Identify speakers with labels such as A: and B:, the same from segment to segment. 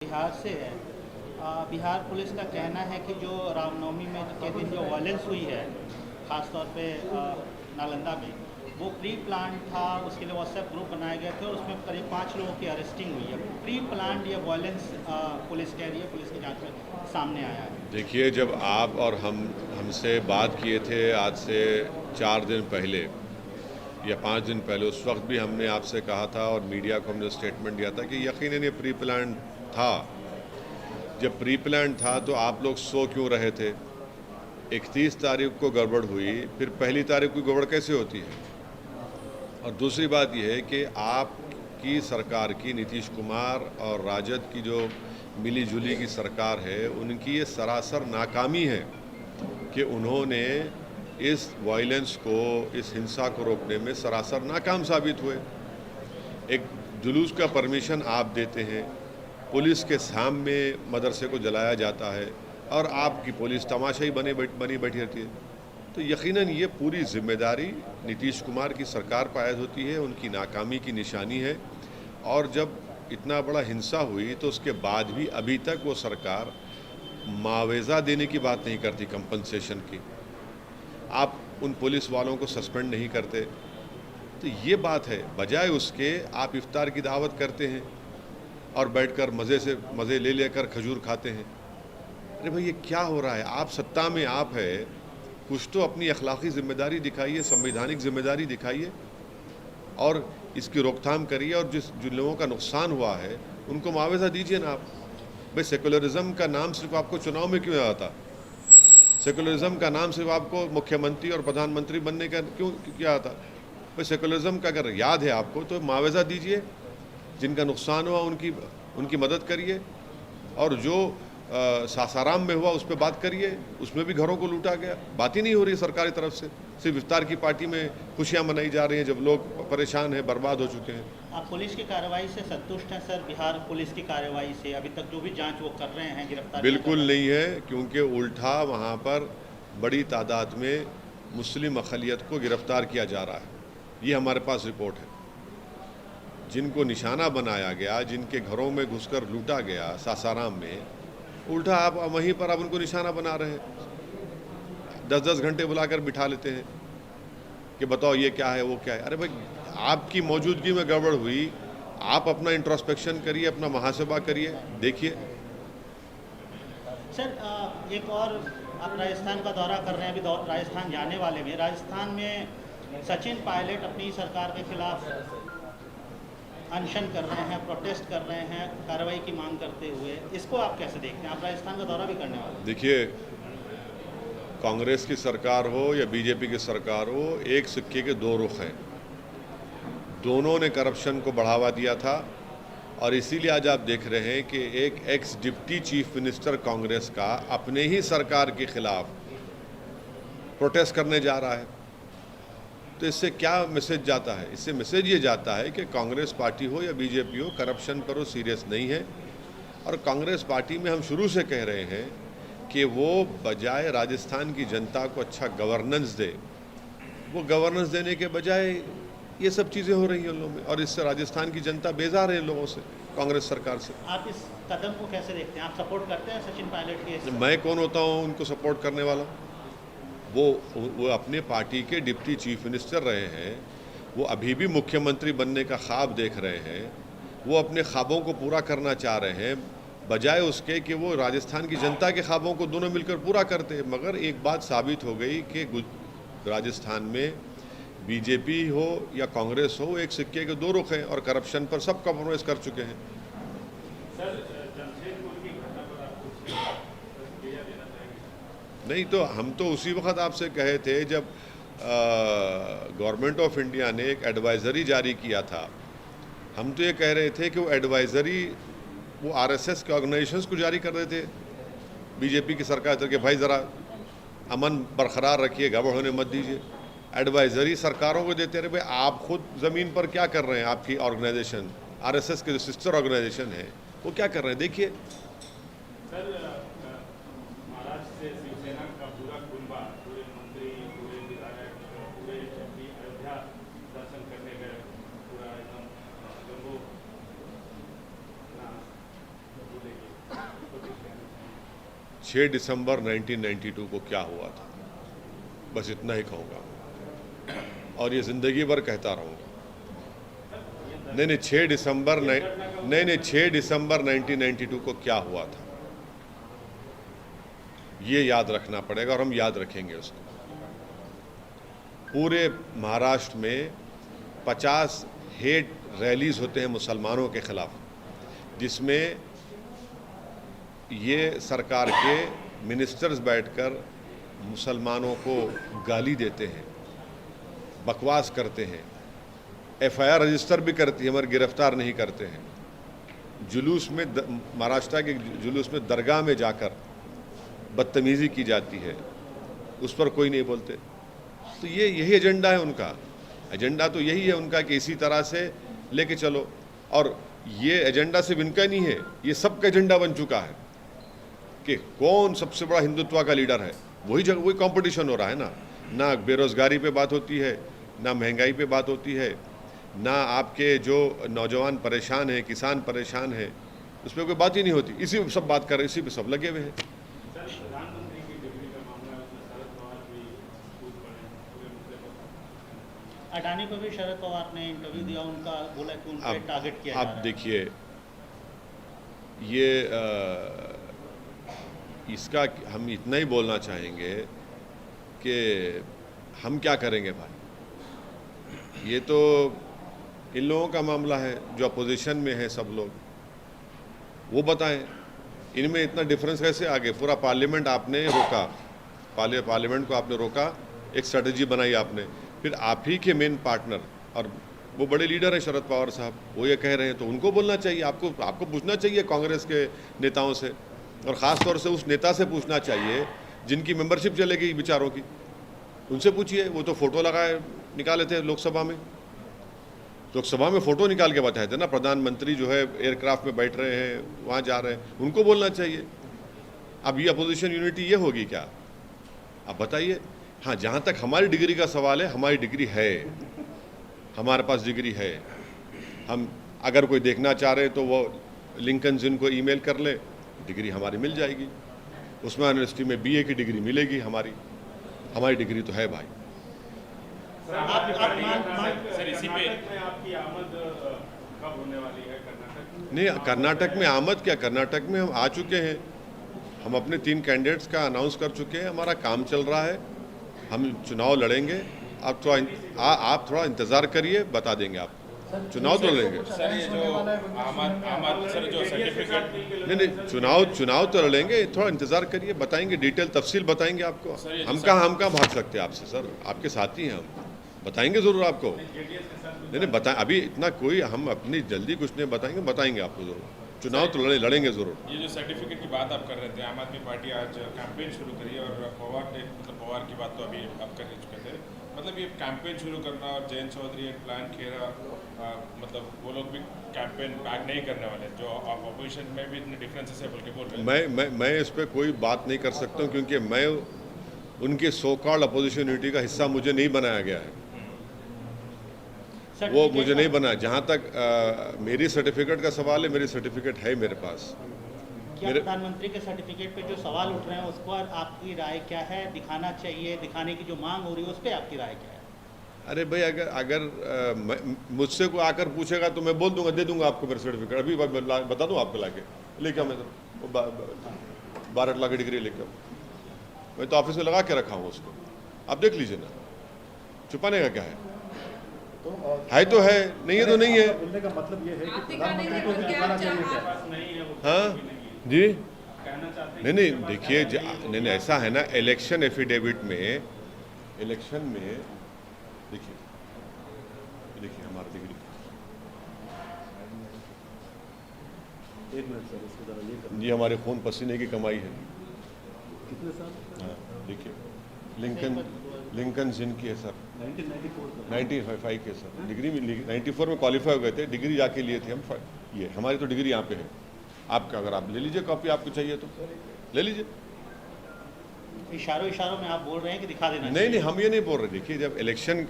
A: बिहार से है। बिहार पुलिस का कहना है कि जो रामनवमी में के दिन जो वायलेंस हुई है, ख़ास तौर पे नालंदा में, वो प्री प्लान था। उसके लिए व्हाट्सएप ग्रुप बनाए गए थे और उसमें करीब 5 लोगों की अरेस्टिंग हुई है। प्री प्लान ये वायलेंस पुलिस कह रही है, पुलिस की जांच में सामने आया है।
B: देखिए, जब आप और हमसे बात किए थे आज से 4 दिन पहले या 5 दिन पहले, उस वक्त भी हमने आपसे कहा था और मीडिया को हमने स्टेटमेंट दिया था कि यकीनन ये प्री प्लान था। जब प्री प्लान था तो आप लोग सो क्यों रहे थे? 31 तारीख को गड़बड़ हुई, फिर पहली तारीख को गड़बड़ कैसे होती है? और दूसरी बात यह है कि आपकी सरकार की, नीतीश कुमार और राजद की जो मिली जुली की सरकार है, उनकी ये सरासर नाकामी है कि उन्होंने इस वायलेंस को, इस हिंसा को रोकने में सरासर नाकाम साबित हुए। एक जुलूस का परमिशन आप देते हैं, पुलिस के सामने मदरसे को जलाया जाता है और आपकी पुलिस तमाशाई बनी बैठी रहती है। तो यकीनन ये पूरी जिम्मेदारी नीतीश कुमार की सरकार पर आयद होती है, उनकी नाकामी की निशानी है। और जब इतना बड़ा हिंसा हुई तो उसके बाद भी अभी तक वो सरकार मुआवजा देने की बात नहीं करती, कंपनसेशन की। आप उन पुलिस वालों को सस्पेंड नहीं करते। तो ये बात है, बजाय उसके आप इफ्तार की दावत करते हैं और बैठकर मज़े ले लेकर खजूर खाते हैं। अरे भाई, ये क्या हो रहा है? आप सत्ता में आप है, कुछ तो अपनी अखलाकी ज़िम्मेदारी दिखाइए, संवैधानिक ज़िम्मेदारी दिखाइए और इसकी रोकथाम करिए। और जिन लोगों का नुकसान हुआ है उनको मुआवजा दीजिए ना आप। भाई, सेकुलरिज्म का नाम सिर्फ आपको चुनाव में क्यों आता? सेकुलरिज्म का नाम सिर्फ आपको मुख्यमंत्री और प्रधानमंत्री बनने का क्यों क्या आता? भाई, सेकुलरिज्म का अगर याद है आपको तो मुआवजा दीजिए, जिनका नुकसान हुआ उनकी मदद करिए। और जो सासाराम में हुआ उस पर बात करिए, उसमें भी घरों को लूटा गया, बात ही नहीं हो रही सरकारी तरफ से। सिर्फ इफ्तार की पार्टी में खुशियां मनाई जा रही हैं जब लोग परेशान हैं, बर्बाद हो चुके हैं।
A: आप पुलिस की कार्रवाई से संतुष्ट हैं सर? बिहार पुलिस की कार्रवाई से अभी तक जो भी जांच वो कर रहे हैं, गिरफ्तार
B: बिल्कुल नहीं है, क्योंकि उल्टा वहाँ पर बड़ी तादाद में मुस्लिम अक़लियत को गिरफ्तार किया जा रहा है। ये हमारे पास रिपोर्ट है। जिनको निशाना बनाया गया, जिनके घरों में घुसकर लूटा गया सासाराम में, उल्टा आप वहीं पर आप उनको निशाना बना रहे हैं। 10-10 घंटे बुलाकर बिठा लेते हैं कि बताओ ये क्या है, वो क्या है। अरे भाई, आपकी मौजूदगी में गड़बड़ हुई, आप अपना इंट्रोस्पेक्शन करिए, अपना मुहासबा करिए, देखिए।
A: सर एक और, आप राजस्थान का दौरा कर रहे हैं, अभी राजस्थान जाने वाले में, राजस्थान में सचिन पायलट अपनी सरकार के खिलाफ अनशन कर रहे हैं, प्रोटेस्ट कर रहे हैं, कार्रवाई की मांग करते हुए। इसको आप कैसे देखते हैं? आप राजस्थान का दौरा भी करने वाले हैं।
B: देखिए, कांग्रेस की सरकार हो या बीजेपी की सरकार हो, एक सिक्के के दो रुख हैं। दोनों ने करप्शन को बढ़ावा दिया था और इसीलिए आज आप देख रहे हैं कि एक x deputy chief minister Congress का अपने ही सरकार के खिलाफ प्रोटेस्ट करने जा रहा है। तो इससे क्या मैसेज जाता है? इससे मैसेज ये जाता है कि कांग्रेस पार्टी हो या बीजेपी हो, करप्शन पर वो सीरियस नहीं है। और कांग्रेस पार्टी में हम शुरू से कह रहे हैं कि वो बजाय राजस्थान की जनता को अच्छा गवर्नेंस दे, वो गवर्नेंस देने के बजाय ये सब चीज़ें हो रही हैं उन लोगों में, और इससे राजस्थान की जनता बेजार है इन लोगों से, कांग्रेस सरकार से।
A: आप इस कदम को कैसे देखते हैं? आप सपोर्ट करते हैं सचिन पायलट के?
B: मैं कौन होता हूँ उनको सपोर्ट करने वाला? वो अपने पार्टी के डिप्टी चीफ मिनिस्टर रहे हैं, वो अभी भी मुख्यमंत्री बनने का ख्वाब देख रहे हैं, वो अपने ख्वाबों को पूरा करना चाह रहे हैं, बजाय उसके कि वो राजस्थान की जनता के ख्वाबों को दोनों मिलकर पूरा करते हैं। मगर एक बात साबित हो गई कि राजस्थान में बीजेपी हो या कांग्रेस हो, एक सिक्के के दो रुख हैं और करप्शन पर सब कॉम्प्रोमाइज़ कर चुके हैं। नहीं तो हम तो उसी वक्त आपसे कहे थे जब गवर्नमेंट ऑफ इंडिया ने एक एडवाइज़री जारी किया था। हम तो ये कह रहे थे कि वो एडवाइज़री वो आरएसएस के ऑर्गेनाइजेशंस को जारी कर रहे थे बीजेपी की सरकार के, भाई ज़रा अमन बरकरार रखिए, गड़बड़ होने मत दीजिए। एडवाइज़री सरकारों को देते रहे। भाई, आप खुद ज़मीन पर क्या कर रहे हैं? आपकी ऑर्गेनाइजेशन, आरएसएस के जो सिस्टर ऑर्गेनाइजेशन है, वो क्या कर रहे हैं? देखिए। 6 दिसंबर 1992 को क्या हुआ था, बस इतना ही कहूँगा और ये ज़िंदगी भर कहता रहूँगा। नहीं, 6 दिसंबर 1992 को क्या हुआ था, ये याद रखना पड़ेगा और हम याद रखेंगे उसको। पूरे महाराष्ट्र में 50 हेट रैलीज होते हैं मुसलमानों के खिलाफ, जिसमें ये सरकार के मिनिस्टर्स बैठकर मुसलमानों को गाली देते हैं, बकवास करते हैं, एफआईआर रजिस्टर भी करती है मगर गिरफ्तार नहीं करते हैं। जुलूस में महाराष्ट्र के जुलूस में दरगाह में जाकर बदतमीज़ी की जाती है, उस पर कोई नहीं बोलते। तो ये यही एजेंडा है उनका। एजेंडा तो यही है उनका कि इसी तरह से लेके चलो, और ये एजेंडा सिर्फ इनका नहीं है, ये सबका एजेंडा बन चुका है कि कौन सबसे बड़ा हिंदुत्व का लीडर है। वही कंपटीशन हो रहा है ना बेरोजगारी पे बात होती है, ना महंगाई पे बात होती है, ना आपके जो नौजवान परेशान हैं, किसान परेशान हैं, उस पर कोई बात ही नहीं होती। इसी पे सब बात कर रहे हैं, इसी पे सब लगे हुए हैं।
A: अडानी को भी शरद पवार ने इंटरव्यू दिया, उनका बोला कि उन पे टारगेट किया जा रहा है।
B: अब देखिए, ये इसका हम इतना ही बोलना चाहेंगे कि हम क्या करेंगे भाई, ये तो इन लोगों का मामला है जो अपोजिशन में है, सब लोग वो बताएं। इनमें इतना डिफरेंस कैसे आ गए? पूरा पार्लियामेंट आपने रोका, पार्लियामेंट को आपने रोका, एक स्ट्रेटजी बनाई आपने, फिर आप ही के मेन पार्टनर और वो बड़े लीडर हैं शरद पवार साहब, वो ये कह रहे हैं तो उनको बोलना चाहिए, आपको पूछना चाहिए कांग्रेस के नेताओं से, और ख़ास तौर से उस नेता से पूछना चाहिए जिनकी मेंबरशिप चलेगी विचारों की, उनसे पूछिए। वो तो फ़ोटो लगाए निकाले थे लोकसभा में फ़ोटो निकाल के बताए थे ना, प्रधानमंत्री जो है एयरक्राफ्ट में बैठ रहे हैं, वहाँ जा रहे हैं, उनको बोलना चाहिए। अब ये अपोजिशन यूनिटी ये होगी क्या? आप बताइए। हाँ, जहाँ तक हमारी डिग्री का सवाल है, हमारी डिग्री है, हमारे पास डिग्री है। हम अगर कोई देखना चाह रहे हैं तो वो लिंकन जिनको ईमेल कर ले, डिग्री हमारी मिल जाएगी। उसमें यूनिवर्सिटी में बीए की डिग्री मिलेगी, हमारी डिग्री तो है भाई।
C: सर इसी पे आपकी आमद कब होने वाली है कर्नाटक?
B: नहीं, कर्नाटक में आमद क्या, कर्नाटक में हम आ चुके हैं, हम अपने 3 कैंडिडेट्स का अनाउंस कर चुके हैं, हमारा काम चल रहा है, हम चुनाव लड़ेंगे। आप थोड़ा इंतज़ार करिए, बता देंगे आप, चुनाव तो लड़ेंगे।
C: सर ये जो आमद सर जो सर्टिफिकेट
B: नहीं, चुनाव तो लड़ेंगे, थोड़ा इंतज़ार करिए, बताएंगे, डिटेल तफसील बताएंगे आपको। हम कहाँ भाग सकते हैं आपसे सर, आपके साथी हैं हम, बताएंगे ज़रूर आपको। नहीं बताएं, अभी इतना कोई हम अपनी जल्दी कुछ नहीं बताएंगे आपको ज़रूर, चुनाव तो लड़ेंगे ज़रूर।
C: ये जो सर्टिफिकेट की बात आप कर रहे थे, आम आदमी पार्टी आज कैंपेन शुरू करी है, और पवार की बात तो अभी आप कर चुके थे, मतलब ये कैंपेन शुरू करना, और जयंत चौधरी एक प्लान खेरा, मतलब वो लोग भी कैंपेन बैक नहीं करने वाले, जो अपोजिशन में भी इतने डिफरेंसेस है बल्कि बोल रहे हैं।
B: मैं इस पर कोई बात नहीं कर सकता हूँ, क्योंकि मैं उनके सो कॉल्ड अपोजिशन यूनिटी का हिस्सा मुझे नहीं बनाया गया है, वो मुझे नहीं बना। जहाँ तक मेरी सर्टिफिकेट का सवाल है, मेरी सर्टिफिकेट है मेरे पास।
A: क्या प्रधानमंत्री के सर्टिफिकेट पे जो सवाल उठ रहे हैं उस पर आपकी राय क्या है? दिखाना चाहिए, दिखाने की जो मांग हो रही है उस पर आपकी राय क्या है?
B: अरे भाई, अगर मुझसे कोई आकर पूछेगा तो मैं बोल दूंगा, दे दूंगा आपको मेरा सर्टिफिकेट, अभी बता दूँ आपको, लाके लेके मैं तो 12 लाख की डिग्री लेकर, मैं तो ऑफिस में लगा के रखा हूँ उसको, आप देख लीजिए ना, छुपाने का क्या है? है तो है, नहीं है तो नहीं है।
D: बोलने का मतलब ये है कि प्रधानमंत्री को दिखाना चाहिए क्या?
B: हाँ जी, नहीं देखिए, नहीं ऐसा है ना, इलेक्शन एफिडेविट में, देखिए हमारा डिग्री,
D: एक मिनट सर, इसको जरा ये कर।
B: ये हमारे खून पसीने की कमाई है।
D: कितने साल?
B: हाँ देखिए, लिंकन जिन की है सर,
D: 1994
B: 95 के सर, डिग्री में 94 में क्वालिफाई हो गए थे, डिग्री जाके लिए थे हम। ये हमारी तो डिग्री यहाँ पे है, आपका अगर आप ले लीजिए कॉपी, आपको चाहिए तो ले लीजिए।
A: इशारों में आप बोल रहे हैं कि दिखा देना?
B: नहीं, हम ये नहीं बोल रहे। देखिए, जब इलेक्शन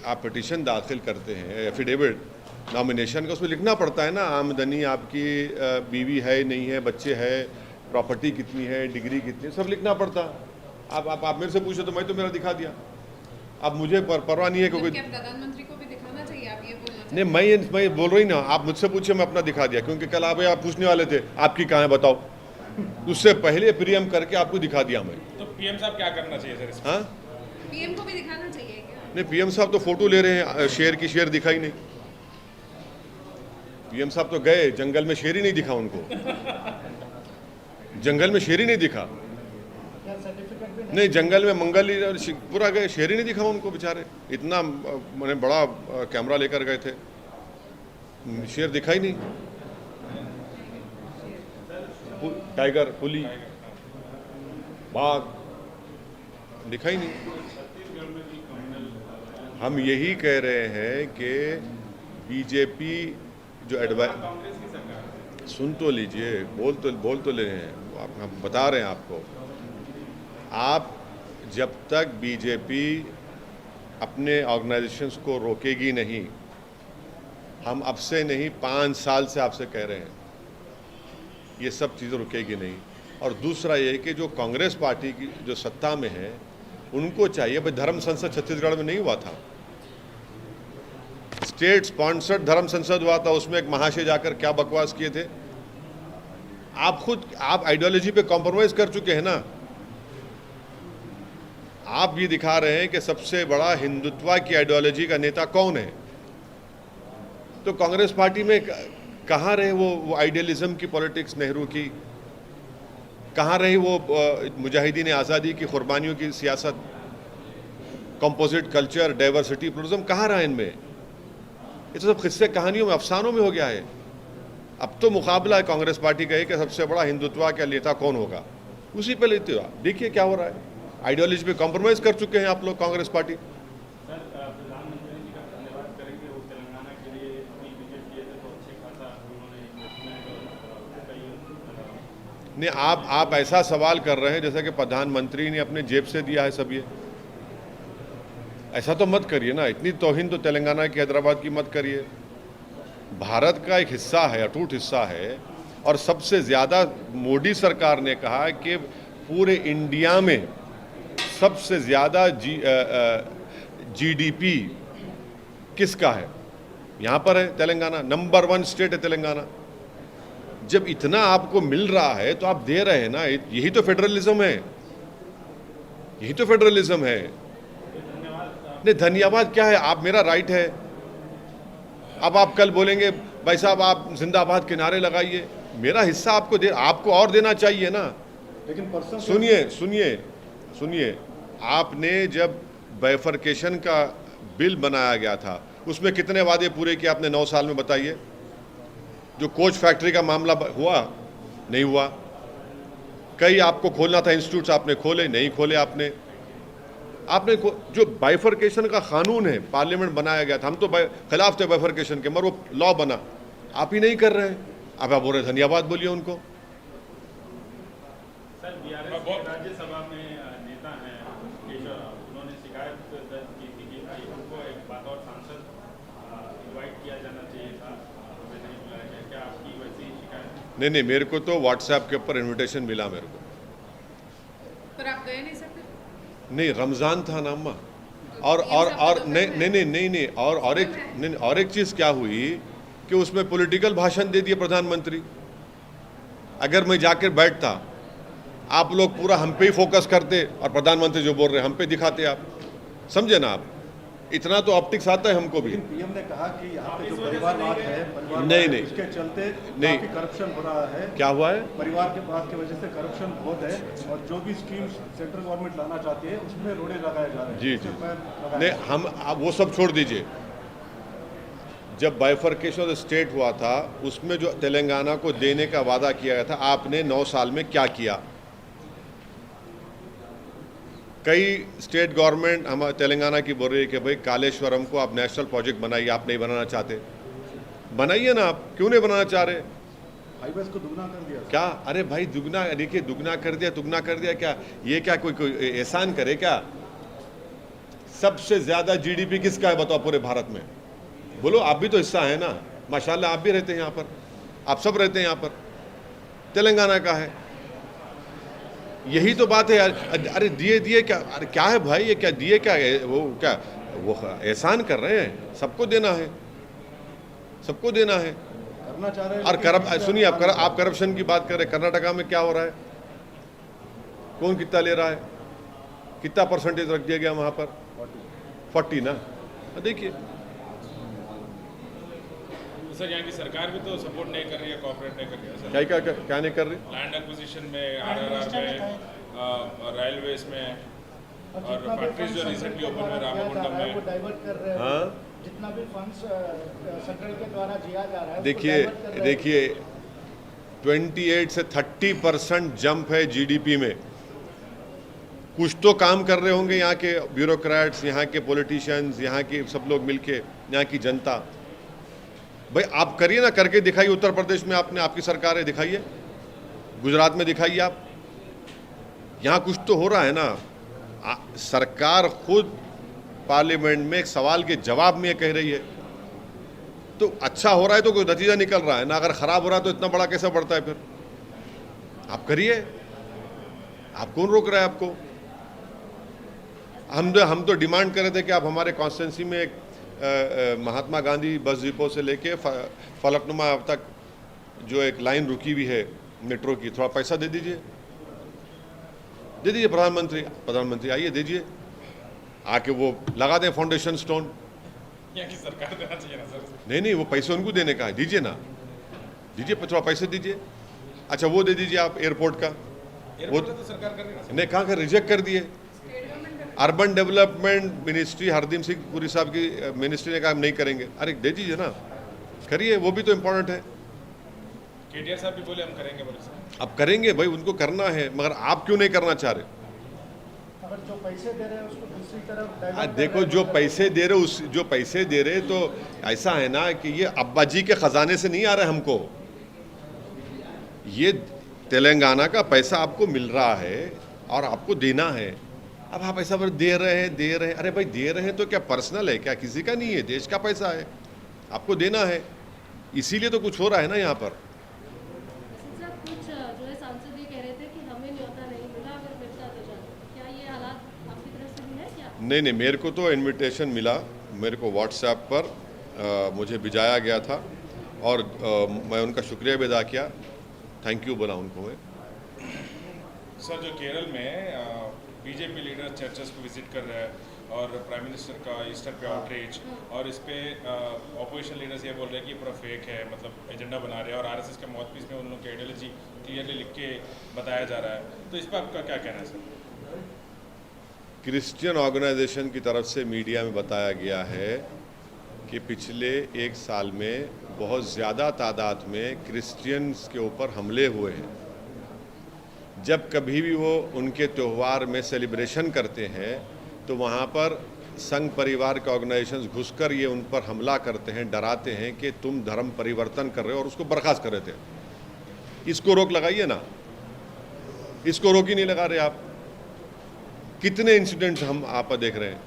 B: आप पिटीशन दाखिल करते हैं, एफिडेविट नॉमिनेशन का, उसमें लिखना पड़ता है ना, आमदनी आपकी, बीवी है नहीं है, बच्चे है, प्रॉपर्टी कितनी है, डिग्री कितनी है, सब लिखना पड़ता। आप मेरे से पूछे तो मैं तो मेरा दिखा दिया। अब मुझे परवाह नहीं है क्योंकि
D: क्या प्रधानमंत्री को भी दिखाना चाहिए, आप ये बोलना चाहते
B: नहीं, मैं बोल रही ना, आप मुझसे पूछे मैं अपना दिखा दिया, क्योंकि कल आप पूछने वाले थे आपकी कहाँ है बताओ, उससे पहले प्रीएम करके आपको दिखा दिया मैं।
C: तो पीएम साहब क्या करना चाहिए सर इसमें?
B: हाँ
D: हैं? पीएम को भी दिखाना चाहिए क्या?
B: नहीं, पीएम साहब तो फोटो ले रहे हैं, शेर की शेर दिखाई नहीं। पीएम साहब तो गए जंगल में, शेर ही नहीं दिखा उनको, जंगल में शेर ही नहीं दिखा। नहीं, जंगल में मंगल ही पूरा गए, शेर ही नहीं दिखा उनको बेचारे। इतना मैंने बड़ा कैमरा लेकर गए थे, शेर दिखा ही नहीं। टाइगर, पुली, बाघ दिखा ही नहीं। हम यही कह रहे हैं कि बीजेपी जो एडवाइस, सुन तो लीजिए, बोल तो ले रहे हैं, हम बता रहे हैं आपको। आप जब तक बीजेपी अपने ऑर्गेनाइजेशंस को रोकेगी नहीं, हम अब से नहीं 5 साल से आपसे कह रहे हैं, ये सब चीज़ें रुकेगी नहीं। और दूसरा ये कि जो कांग्रेस पार्टी की जो सत्ता में है उनको चाहिए, भाई धर्म संसद छत्तीसगढ़ में नहीं हुआ था, स्टेट स्पॉन्सर्ड धर्म संसद हुआ था, उसमें एक महाशय जाकर क्या बकवास किए थे। आप आइडियोलॉजी पे कॉम्प्रोमाइज कर चुके हैं ना। आप ये दिखा रहे हैं कि सबसे बड़ा हिंदुत्व की आइडियोलॉजी का नेता कौन है, तो कांग्रेस पार्टी में कहाँ रहे वो आइडियलिज्म की पॉलिटिक्स, नेहरू की? कहाँ रही वो मुजाहिदीन आज़ादी की कुर्बानियों की सियासत, कंपोजिट कल्चर, डाइवर्सिटी, प्लुरलिज्म कहाँ रहा इनमें? ये तो सब किस्से कहानियों में, अफसानों में हो गया है। अब तो मुकाबला है कांग्रेस पार्टी का कि सबसे बड़ा हिंदुत्व का नेता कौन होगा, उसी पे लेते हो आप। देखिए क्या हो रहा है, आइडियोलॉजी पे कॉम्प्रोमाइज कर चुके हैं आप लोग, कांग्रेस पार्टी।
E: सर, प्रधानमंत्री जी का धन्यवाद करेंगे, वो तेलंगाना के लिए अपनी विजिट किए थे तो अच्छे खासा उन्होंने इन्वेस्टमेंट कई।
B: नहीं, आप ऐसा सवाल कर रहे हैं जैसा कि प्रधानमंत्री ने अपने जेब से दिया है सब ये। ऐसा तो मत करिए ना, इतनी तौहीन तो तेलंगाना की, हैदराबाद की मत करिए। भारत का एक हिस्सा है, अटूट हिस्सा है, और सबसे ज़्यादा मोदी सरकार ने कहा कि पूरे इंडिया में सबसे ज़्यादा जीडीपी किसका है, यहाँ पर है तेलंगाना, नंबर 1 स्टेट है तेलंगाना। जब इतना आपको मिल रहा है तो आप दे रहे हैं ना, यही तो फेडरलिज्म है, यही तो फेडरलिज्म है। नहीं, धन्यवाद क्या है, आप, मेरा राइट है। अब आप कल बोलेंगे भाई साहब आप जिंदाबाद के नारे लगाइए, मेरा हिस्सा आपको और देना चाहिए ना।
F: लेकिन
B: सुनिए, आपने जब बाइफरकेशन का बिल बनाया गया था उसमें कितने वादे पूरे किए आपने 9 साल में, बताइए। जो कोच फैक्ट्री का मामला हुआ, नहीं हुआ। कई आपको खोलना था इंस्टीट्यूट्स, आपने खोले नहीं खोले। आपने जो बाइफरकेशन का कानून है, पार्लियामेंट बनाया गया था, हम तो खिलाफ थे बाइफरकेशन के, मगर वो लॉ बना, आप ही नहीं कर रहे हैं। अब आप बोल रहे धन्यवाद बोलिए उनको।
E: सर, बीआरएस के राज्यसभा में नेता हैं केशव राव, उन्होंने शिकायत दर्ज की थी कि उनको एक बतौर सांसद इनवाइट किया जाना चाहिए था, हमें नहीं बुलाया गया। क्या आपकी वैसी शिकायत?
B: नहीं, मेरे को तो व्हाट्सएप के ऊपर इन्विटेशन मिला मेरे को,
D: पर आप गए नहीं सकते?
B: नहीं, रमज़ान था ना अम्मा। और नहीं, और एक चीज़ क्या हुई कि उसमें पॉलिटिकल भाषण दे दिए प्रधानमंत्री। अगर मैं जाकर बैठता, आप लोग पूरा हम पे ही फोकस करते और प्रधानमंत्री जो बोल रहे हैं हम पे दिखाते। आप समझे ना, आप इतना तो ऑप्टिक्स आता है हमको भी।
F: पीएम ने कहा कि यहाँ पे जो परिवारवाद है,
B: नहीं,
F: उसके चलते
B: नहीं,
F: काफी करप्शन हो रहा है।
B: क्या हुआ है?
F: परिवार के बात की वजह से करप्शन बहुत है, और जो भी स्कीम सेंट्रल गवर्नमेंट लाना चाहती है उसमें रोड़े लगाए जा रहे हैं।
B: जी
F: उसके पैर लगाए
B: नहीं,
F: जा रहे हैं।
B: हम आप वो सब छोड़ दीजिए। जब बाइफरकेशन ऑफ स्टेट हुआ था उसमें जो तेलंगाना को देने का वादा किया गया था, आपने 9 साल में क्या किया? कई स्टेट गवर्नमेंट हम तेलंगाना की बोल रही है कि भाई कालेश्वरम को आप नेशनल प्रोजेक्ट बनाइए, आप नहीं बनाना चाहते, बनाइए ना। आप क्यों नहीं बनाना चाह रहे?
F: हाईवेज को दुगना कर दिया।
B: क्या? अरे भाई दुगना, देखिए दुगना कर दिया क्या? ये क्या कोई एहसान करे क्या? सबसे ज्यादा जीडीपी किसका है बताओ पूरे भारत में? बोलो, आप भी तो हिस्सा है ना, माशाल्लाह आप भी रहते हैं यहाँ पर, आप सब रहते हैं यहाँ पर। तेलंगाना का है। यही तो बात है यार। अरे दिए क्या, अरे क्या है भाई, ये क्या दिए, क्या है वो, क्या वो एहसान कर रहे हैं, सबको देना है, सबको देना है।
F: करना चाह रहे हैं
B: और सुनिए, आप करप्शन की बात कर रहे हैं, कर्नाटका में क्या हो रहा है, कौन कितना ले रहा है, कितना परसेंटेज रख दिया गया वहाँ पर, 40 ना। देखिए
C: सर, यहाँ की सरकार भी तो सपोर्ट नहीं कर रही है, कोऑपरेट नहीं कर रही है सर।
B: क्या नहीं कर रही।
C: लैंड एक्विजिशन में, आरआरआर में, रेलवेज में, और फैक्ट्रीज जो रिसेंटली ओपन हुए रामागुंडम में,
G: वो डाइवर्ट कर रहे हैं।
B: हाँ
G: जितना भी फंड्स सेंट्रल के द्वारा दिया जा रहा है,
B: देखिए 28 से 30% जंप है जीडीपी में। कुछ तो काम कर रहे होंगे यहाँ के ब्यूरोक्रेट्स, यहाँ के पॉलिटिशियंस, यहाँ के सब लोग मिलके, यहाँ की जनता। भाई आप करिए ना, करके दिखाइए। उत्तर प्रदेश में आपकी सरकार है, दिखाइए। गुजरात में दिखाइए आप। यहाँ कुछ तो हो रहा है ना। सरकार खुद पार्लियामेंट में एक सवाल के जवाब में ये कह रही है, तो अच्छा हो रहा है तो कोई नतीजा निकल रहा है ना। अगर खराब हो रहा है तो इतना बड़ा कैसे बढ़ता है फिर। आप करिए, आप कौन रोक रहा है आपको। हम तो डिमांड कर रहे थे कि आप हमारे कॉन्स्टिट्यूंसी में एक महात्मा गांधी बस डिपो से लेके फलकनुमा तक जो एक लाइन रुकी हुई है मेट्रो की, थोड़ा पैसा दे दीजिए प्रधानमंत्री आइए, दीजिए, आके वो लगा दें फाउंडेशन स्टोन।
C: यहाँ की सरकार देना चाहिए ना सर।
B: नहीं, वो पैसे उनको देने का है, दीजिए ना, दीजिए, थोड़ा पैसे दीजिए। अच्छा वो दे दीजिए आप एयरपोर्ट का, वो
C: तो सरकार कर रही है ना।
B: नहीं, कहाँ का रिजेक्ट कर दिए। Urban development ministry Hardeep Singh Puri साहब की मिनिस्ट्री ने कहा हम नहीं करेंगे। अरे दे दीजिए ना, करिए, वो भी तो इम्पोर्टेंट है।
C: केटीआर साहब भी बोले हम करेंगे, बोले सर।
B: अब करेंगे भाई, उनको करना है, मगर आप क्यों नहीं करना चाह रहे।
G: अगर जो पैसे दे रहे हैं उसको दूसरी तरफ डाइवर्ट
B: देखो जो पैसे दे रहे तो ऐसा है ना कि ये अब्बा जी के खजाने से नहीं आ रहा है हमको। ये तेलंगाना का पैसा आपको मिल रहा है और आपको देना है। अब आप ऐसा पर दे रहे हैं। अरे भाई दे रहे हैं तो क्या पर्सनल है क्या, किसी का नहीं है, देश का पैसा है, आपको देना है। इसीलिए तो कुछ हो रहा है ना यहाँ पर।
H: सर कुछ जो है सांसद ये कह रहे थे कि हमें न्योता नहीं मिला, अगर मिलता तो जाता। क्या ये हालात आपकी तरफ से भी है क्या?
B: नहीं, मेरे को तो इनविटेशन मिला, मेरे को व्हाट्सएप पर मुझे भिजाया गया था और मैं उनका शुक्रिया भी अदा किया, थैंक यू बोला उनको मैं।
C: सर जो केरल में बीजेपी लीडर चर्चेस को विजिट कर रहे हैं और प्राइम मिनिस्टर का ईस्टर पे आउटरीच, और इस पे ऑपोजिशन लीडर्स ये बोल रहे हैं कि ये पूरा फेक है, मतलब एजेंडा बना रहे हैं, और आरएसएस के माउथपीस में उन लोगों की आइडियोलॉजी क्लियरली लिख के बताया जा रहा है। तो इस पर आपका क्या कहना है सर?
B: क्रिश्चियन ऑर्गेनाइजेशन की तरफ से मीडिया में बताया गया है कि पिछले 1 साल में बहुत ज़्यादा तादाद में क्रिश्चियंस के ऊपर हमले हुए हैं। जब कभी भी वो उनके त्यौहार में सेलिब्रेशन करते हैं तो वहाँ पर संघ परिवार के ऑर्गेनाइजेशंस घुसकर ये उन पर हमला करते हैं, डराते हैं कि तुम धर्म परिवर्तन कर रहे हो, और उसको बर्खास्त कर रहे थे। इसको रोक लगाइए ना, इसको रोक ही नहीं लगा रहे आप। कितने इंसिडेंट्स हम आप देख रहे हैं।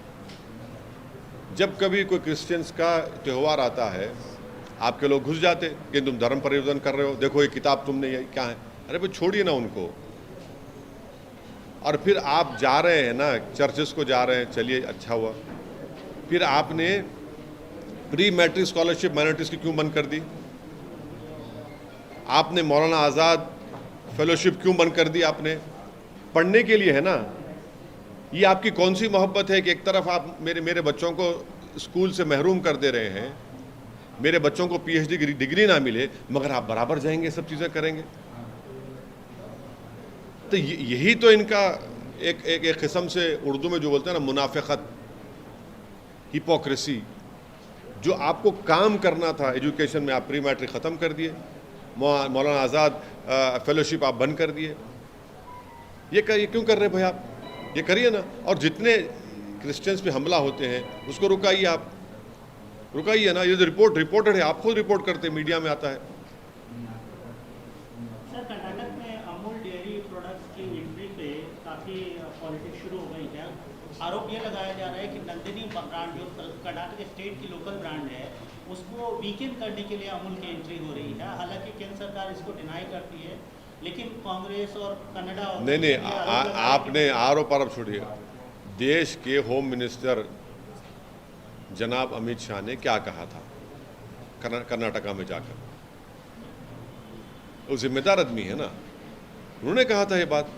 B: जब कभी कोई क्रिश्चियंस का त्यौहार आता है आपके लोग घुस जाते कि तुम धर्म परिवर्तन कर रहे हो, देखो ये किताब तुमने, ये क्या है। अरे भाई छोड़िए ना उनको। और फिर आप जा रहे हैं ना, चर्चेस को जा रहे हैं, चलिए अच्छा हुआ। फिर आपने प्री मैट्रिक स्कॉलरशिप माइनॉरिटीज़ की क्यों बंद कर दी? आपने मौलाना आज़ाद फेलोशिप क्यों बंद कर दी? आपने पढ़ने के लिए है ना। ये आपकी कौन सी मोहब्बत है कि एक तरफ आप मेरे बच्चों को स्कूल से महरूम कर दे रहे हैं, मेरे बच्चों को पीएचडी डिग्री ना मिले, मगर आप बराबर जाएंगे, सब चीज़ें करेंगे। तो यही तो इनका एक किस्म से उर्दू में जो बोलते हैं ना मुनाफिकत, हिपोक्रेसी। जो आपको काम करना था एजुकेशन में, आप प्री मैट्रिक ख़त्म कर दिए, मौलाना आज़ाद फेलोशिप आप बंद कर दिए। ये क्यों कर रहे भाई आप? ये करिए ना। और जितने क्रिश्चियंस पे हमला होते हैं उसको रुकाइए, आप रुकाइए ना। ये जो रिपोर्टेड है, आप खुद रिपोर्ट करते हैं, मीडिया में आता है।
A: सर कर्नाटक में अमूल डेयरी प्रोडक्ट्स की एंट्री पे काफ़ी पॉलिटिक्स शुरू हो गई है। आरोप ये लगाया जा रहा है कि नंदिनी ब्रांड जो कर्नाटक स्टेट की लोकल ब्रांड है उसको वीकेंड करने के लिए अमूल की एंट्री हो रही है। हालांकि केंद्र सरकार इसको डिनाई करती है, लेकिन कांग्रेस और कनाडा और
B: नहीं नहीं,
A: अलग-अलग
B: आपने आरोप आरोप छोड़िए। देश के होम मिनिस्टर जनाब अमित शाह ने क्या कहा था कर्नाटका में जाकर? वो जिम्मेदार आदमी है ना, उन्होंने कहा था ये बात।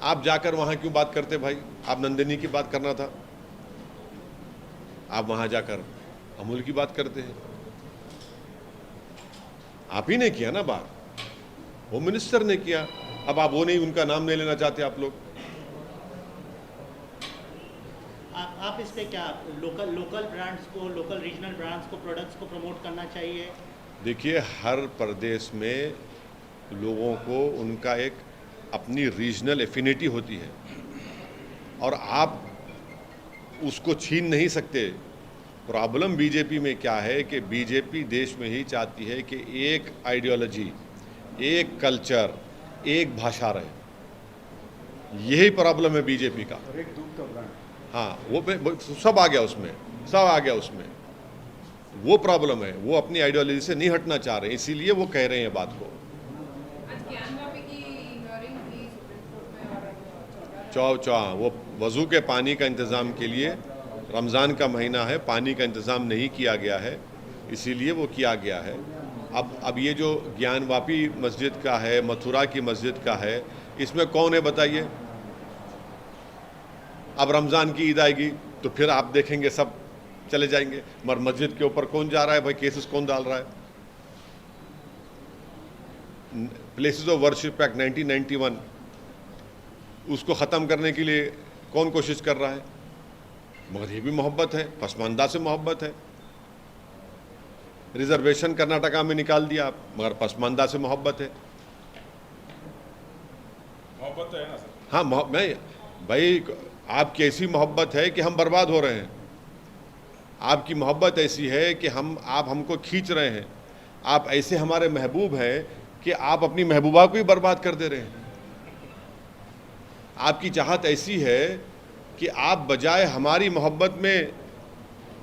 B: आप जाकर वहां क्यों बात करते भाई? आप नंदिनी की बात करना था, आप वहां जाकर अमूल की बात करते हैं। आप ही ने किया ना बात, होम मिनिस्टर ने किया। अब आप वो नहीं, उनका नाम नहीं लेना चाहते आप लोग।
A: आप इस पे क्या लोकल ब्रांड्स को, लोकल रीजनल ब्रांड्स को, प्रोडक्ट्स को प्रमोट करना चाहिए?
B: देखिए, हर प्रदेश में लोगों को उनका एक अपनी रीजनल एफिनिटी होती है और आप उसको छीन नहीं सकते। प्रॉब्लम बीजेपी में क्या है कि बीजेपी देश में ही चाहती है कि एक आइडियोलॉजी, एक कल्चर, एक भाषा रहे। यही प्रॉब्लम है बीजेपी का।
F: और एक दूध का ब्रांड।
B: हाँ, वो सब आ गया उसमें, सब आ गया उसमें। वो प्रॉब्लम है, वो अपनी आइडियोलॉजी से नहीं हटना चाह रहे, इसीलिए वो कह रहे हैं बात को।
D: आज ज्ञानवापी की हियरिंग थी सुप्रीम कोर्ट में और
B: वो वज़ू के पानी का इंतज़ाम के लिए, रमज़ान का महीना है, पानी का इंतज़ाम नहीं किया गया है, इसीलिए वो किया गया है। अब ये जो ज्ञानवापी मस्जिद का है, मथुरा की मस्जिद का है, इसमें कौन है बताइए? अब रमज़ान की ईद आएगी तो फिर आप देखेंगे सब चले जाएंगे, मगर मस्जिद के ऊपर कौन जा रहा है भाई? केसेस कौन डाल रहा है? प्लेसेस ऑफ वर्शिप एक्ट 1991, उसको ख़त्म करने के लिए कौन कोशिश कर रहा है? मगर ये भी मोहब्बत है, पसमानदा से मोहब्बत है। रिजर्वेशन कर्नाटका में निकाल दिया आप, मगर पसमानदा से मोहब्बत है।
C: मोहब्बत तो है ना सर।
B: हाँ, मैं भाई, आपकी ऐसी मोहब्बत है कि हम बर्बाद हो रहे हैं। आपकी मोहब्बत ऐसी है कि आप हमको खींच रहे हैं। आप ऐसे हमारे महबूब हैं कि आप अपनी महबूबा को ही बर्बाद कर दे रहे हैं। आपकी चाहत ऐसी है कि आप बजाय हमारी मोहब्बत में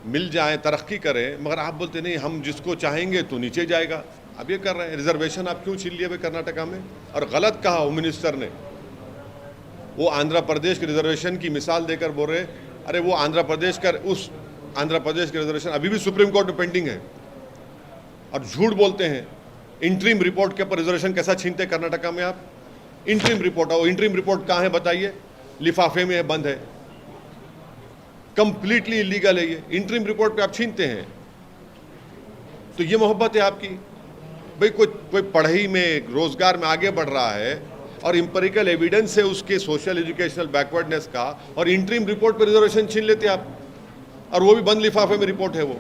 B: मिल जाएं, तरक्की करें, मगर आप बोलते नहीं, हम जिसको चाहेंगे तो नीचे जाएगा। अब ये कर रहे हैं। रिजर्वेशन आप क्यों छीन लिए भाई कर्नाटका में? और गलत कहा होम मिनिस्टर ने। वो आंध्र प्रदेश के रिजर्वेशन की मिसाल देकर बोल रहे, अरे वो आंध्र प्रदेश का, उस आंध्र प्रदेश के रिजर्वेशन अभी भी सुप्रीम कोर्ट में पेंडिंग है, और झूठ बोलते हैं। इंटरिम रिपोर्ट के ऊपर रिजर्वेशन कैसा छीनते कर्नाटका में आप? इंटरिम रिपोर्ट, और इंटरिम रिपोर्ट कहाँ है बताइए? लिफाफे में है, बंद है, कंप्लीटली इलीगल है ये। इंटरिम रिपोर्ट पे आप छीनते हैं, तो ये मोहब्बत है आपकी भाई? कोई पढ़ाई में, रोजगार में आगे बढ़ रहा है और इंपेरिकल एविडेंस है उसके सोशल एजुकेशनल बैकवर्डनेस का, और इंटरिम रिपोर्ट पे रिजर्वेशन छीन लेते आप, और वो भी बंद लिफाफे में रिपोर्ट है वो।